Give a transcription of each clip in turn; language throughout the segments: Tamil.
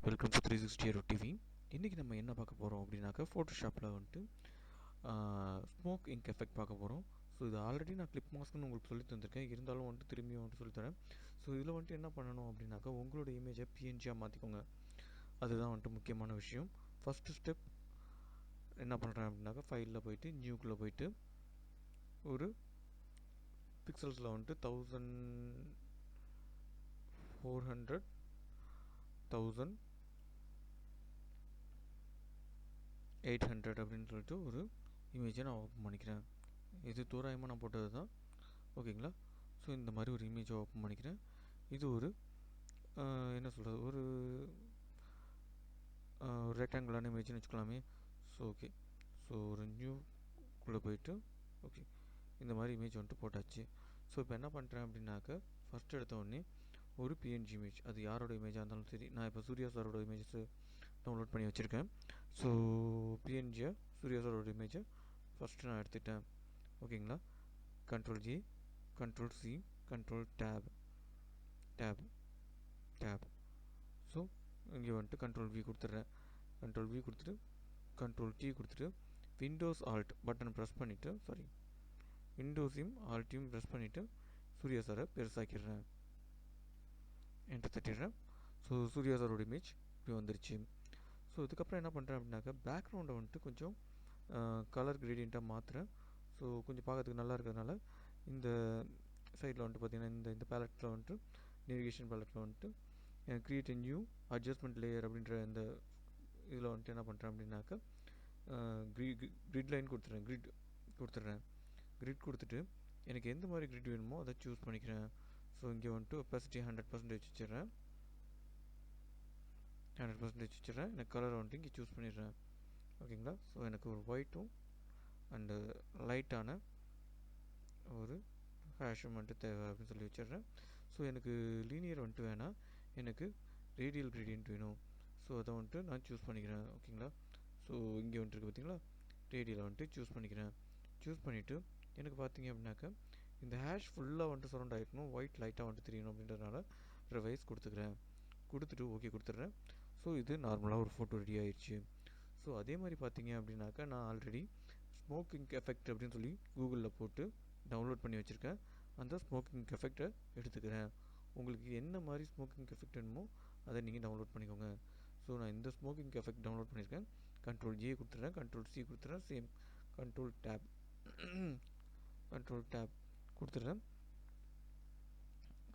Welcome to 360 Hero TV. இன்றைக்கி நம்ம என்ன பார்க்க போகிறோம் அப்படின்னாக்கா ஃபோட்டோஷாப்பில் வந்துட்டு ஸ்மோக் இங்க் எஃபெக்ட் பார்க்க போகிறோம். ஸோ இது ஆல்ரெடி நான் கிளிப் மாஸ்க்னு உங்களுக்கு சொல்லி தந்திருக்கேன். இருந்தாலும் வந்துட்டு திரும்பியும் வந்துட்டு சொல்லித்தரேன். ஸோ இதில் வந்துட்டு என்ன பண்ணணும் அப்படின்னாக்கா உங்களோட இமேஜை பிஎன்ஜியாக மாற்றிக்கோங்க. அதுதான் வந்துட்டு முக்கியமான விஷயம். ஃபஸ்ட்டு ஸ்டெப் என்ன பண்ணுறேன் அப்படின்னாக்கா ஃபைலில் போயிட்டு நியூக்குள்ளே போயிட்டு ஒரு பிக்சல்ஸில் வந்துட்டு 1400 1800 அப்படின்னு சொல்லிட்டு ஒரு இமேஜை நான் ஓப்பன் பண்ணிக்கிறேன். இது தோராயமாக நான் போட்டது தான், ஓகேங்களா. ஸோ இந்த மாதிரி ஒரு இமேஜை ஓப்பன் பண்ணிக்கிறேன். இது ஒரு என்ன சொல்கிறது, ஒரு ரெக்டாங்குலான இமேஜ்னு வச்சுக்கலாமே. ஸோ ஓகே, ஸோ ஒரு நியூக்குள்ளே போயிட்டு ஓகே இந்த மாதிரி இமேஜ் வந்துட்டு போட்டாச்சு. ஸோ இப்போ என்ன பண்ணுறேன் அப்படின்னாக்க ஃபஸ்ட் எடுத்த உடனே ஒரு பிஎன்ஜி இமேஜ், அது யாரோட இமேஜாக இருந்தாலும் சரி. நான் இப்போ சூர்யா சாரோட இமேஜஸ் டவுன்லோட் பண்ணி வச்சுருக்கேன். ஸோ பிஎன்ஜியை சூர்யா சாரோட இமேஜை ஃபஸ்ட்டு நான் எடுத்துட்டேன், ஓகேங்களா. Ctrl+G, Ctrl+C, Ctrl+Tab, tape tape. So இங்கே வந்துட்டு Ctrl+V கொடுத்துட்றேன். Ctrl+V கொடுத்துட்டு Ctrl+T கொடுத்துட்டு விண்டோஸ் ஆல்ட் பட்டன் ப்ரெஸ் பண்ணிவிட்டு விண்டோஸையும் ஆல்ட்டையும் ப்ரெஸ் பண்ணிவிட்டு சூர்யா சாரை பெருசாக்கிடுறேன், என்டர் தட்டிடுறேன். ஸோ சூர்யா சாரோட இமேஜ் இப்படி வந்துருச்சு. ஸோ இதுக்கப்புறம் என்ன பண்ணுறேன் அப்படின்னாக்கா பேக்ரவுண்டை வந்துட்டு கொஞ்சம் கலர் கிரேடியண்ட்டாக மாற்றுறேன். ஸோ கொஞ்சம் பார்க்கறதுக்கு நல்லா இருக்கிறதுனால இந்த சைடில் வந்துட்டு பார்த்திங்கன்னா இந்த பேலட்டில் வந்துட்டு நேவிகேஷன் பேலட்டில் வந்துட்டு create a new adjustment layer அப்படின்ற இந்த இதில் வந்துட்டு என்ன பண்ணுறேன் அப்படின்னாக்கா கிரிட் லைன் கொடுத்துட்றேன். கிரிட் கொடுத்துட்டு எனக்கு எந்த மாதிரி கிரிட் வேணுமோ அதை சூஸ் பண்ணிக்கிறேன். ஸோ இங்கே வந்துட்டு ஒப்பாசிட்டி 100% வச்சுக்கிறேன். 100% வச்சுக்கிறேன். எனக்கு கலரை வந்துட்டு இங்கே சூஸ் பண்ணிடுறேன், ஓகேங்களா. ஸோ எனக்கு ஒரு ஒயிட்டும் அண்டு லைட்டான ஒரு ஹேஷும் வந்துட்டு தேவை அப்படின்னு சொல்லி வச்சிடுறேன். ஸோ எனக்கு லீனியர் வந்துட்டு வேணாம், எனக்கு ரேடியல் கிரேடியன்ட் வேணும். ஸோ அதை வந்துட்டு நான் சூஸ் பண்ணிக்கிறேன், ஓகேங்களா. ஸோ இங்கே வந்துட்டு இருக்குது பார்த்தீங்களா, ரேடியலை வந்துட்டு சூஸ் பண்ணிக்கிறேன். சூஸ் பண்ணிவிட்டு எனக்கு பார்த்தீங்க அப்படின்னாக்கா இந்த ஹேஷ் ஃபுல்லாக வந்துட்டு சரௌண்ட் ஆகிருக்கணும், ஒயிட் லைட்டாக வந்துட்டு தெரியணும் அப்படின்றதுனால ரிவைஸ் கொடுத்துட்டு ஓகே கொடுத்துட்றேன். ஸோ இது நார்மலாக ஒரு ஃபோட்டோ ரெடி ஆயிடுச்சு. ஸோ அதே மாதிரி பார்த்தீங்க அப்படின்னாக்கா நான் ஆல்ரெடி ஸ்மோக்கிங் எஃபெக்ட் அப்படின்னு சொல்லி கூகுளில் போட்டு டவுன்லோட் பண்ணி வச்சுருக்கேன். அந்த ஸ்மோக்கிங் எஃபெக்டை எடுத்துக்கிறேன். உங்களுக்கு என்ன மாதிரி ஸ்மோக்கிங் எஃபெக்ட் வேணுமோ அதை நீங்கள் டவுன்லோட் பண்ணிக்கோங்க. ஸோ நான் இந்த ஸ்மோக்கிங் எஃபெக்ட் டவுன்லோட் பண்ணியிருக்கேன். Ctrl+J கொடுத்துட்றேன், Ctrl+C கொடுத்துட்றேன், சேம் Ctrl+Tab கொடுத்துட்றேன்.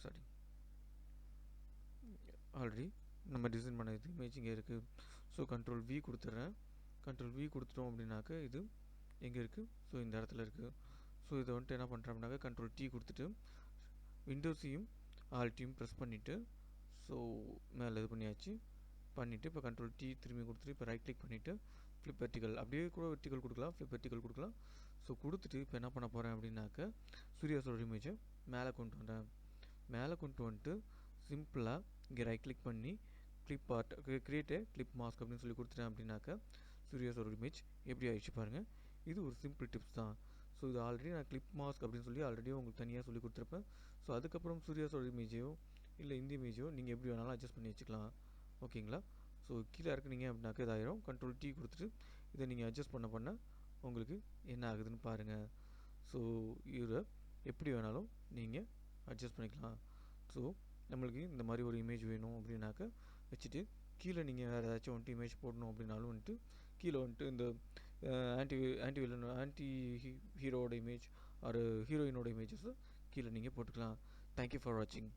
சாரி, ஆல்ரெடி நம்ம டிசைன் பண்ண இது இமேஜ் இங்கே இருக்குது. ஸோ Ctrl+V கொடுத்துட்றேன். Ctrl+V கொடுத்துட்டோம் அப்படின்னாக்கா இது எங்கே இருக்குது, ஸோ இந்த இடத்துல இருக்குது. ஸோ இதை வந்துட்டு என்ன பண்ணுறேன் அப்படின்னாக்கா Ctrl+T கொடுத்துட்டு விண்டோஸையும் ஆல்ட்டையும் ப்ரெஸ் பண்ணிவிட்டு ஸோ மேலே இது பண்ணிவிட்டு இப்போ Ctrl+T திரும்பி கொடுத்துட்டு இப்போ ரைட் கிளிக் பண்ணிவிட்டு ஃப்ளிப் வெர்டிக்கல், அப்படியே கூட வெர்டிக்கல் கொடுக்கலாம், ஃப்ளிப் வெர்டிக்கல் கொடுக்கலாம். ஸோ கொடுத்துட்டு இப்போ என்ன பண்ண போகிறேன் அப்படின்னாக்கா சூர்யா சாரோட இமேஜை மேலே கொண்டு வந்துட்டு சிம்பிளாக இங்கே ரைட் கிளிக் பண்ணி clip art create clip mask அப்படின்னு சொல்லி கொடுத்துட்டேன் அப்படின்னாக்கா சூர்யா சாரோட இமேஜ் எப்படி ஆயிடுச்சு பாருங்கள். இது ஒரு சிம்பிள் டிப்ஸ் தான். ஸோ இது ஆல்ரெடி நான் கிளிப் மாஸ்க் அப்படின்னு சொல்லி ஆல்ரெடியும் உங்களுக்கு தனியாக சொல்லி கொடுத்துருப்பேன். ஸோ அதுக்கப்புறம் சூர்யா சாரோட இமேஜையோ இல்லை இந்த இமேஜோ நீங்கள் எப்படி வேணாலும் அட்ஜஸ்ட் பண்ணி வச்சுக்கலாம், ஓகேங்களா. ஸோ கீழே இறக்குனீங்க அப்படின்னாக்கா இதாயிரும். Ctrl+T கொடுத்துட்டு இதை நீங்கள் அட்ஜஸ்ட் பண்ண உங்களுக்கு என்ன ஆகுதுன்னு பாருங்கள். ஸோ இதை எப்படி வேணாலும் நீங்கள் அட்ஜஸ்ட் பண்ணிக்கலாம். ஸோ நம்மளுக்கு இந்த மாதிரி ஒரு இமேஜ் வேணும் அப்படின்னாக்கா வச்சுட்டு கீழே நீங்கள் வேறு ஏதாச்சும் வந்துட்டு இமேஜ் போடணும் அப்படின்னாலும் வந்துட்டு கீழே வந்துட்டு இந்த ஆன்டி ஹீரோவோட இமேஜ் ஒரு ஹீரோயினோட இமேஜஸ் கீழே நீங்கள் போட்டுக்கலாம். தேங்க்யூ ஃபார் வாட்சிங்.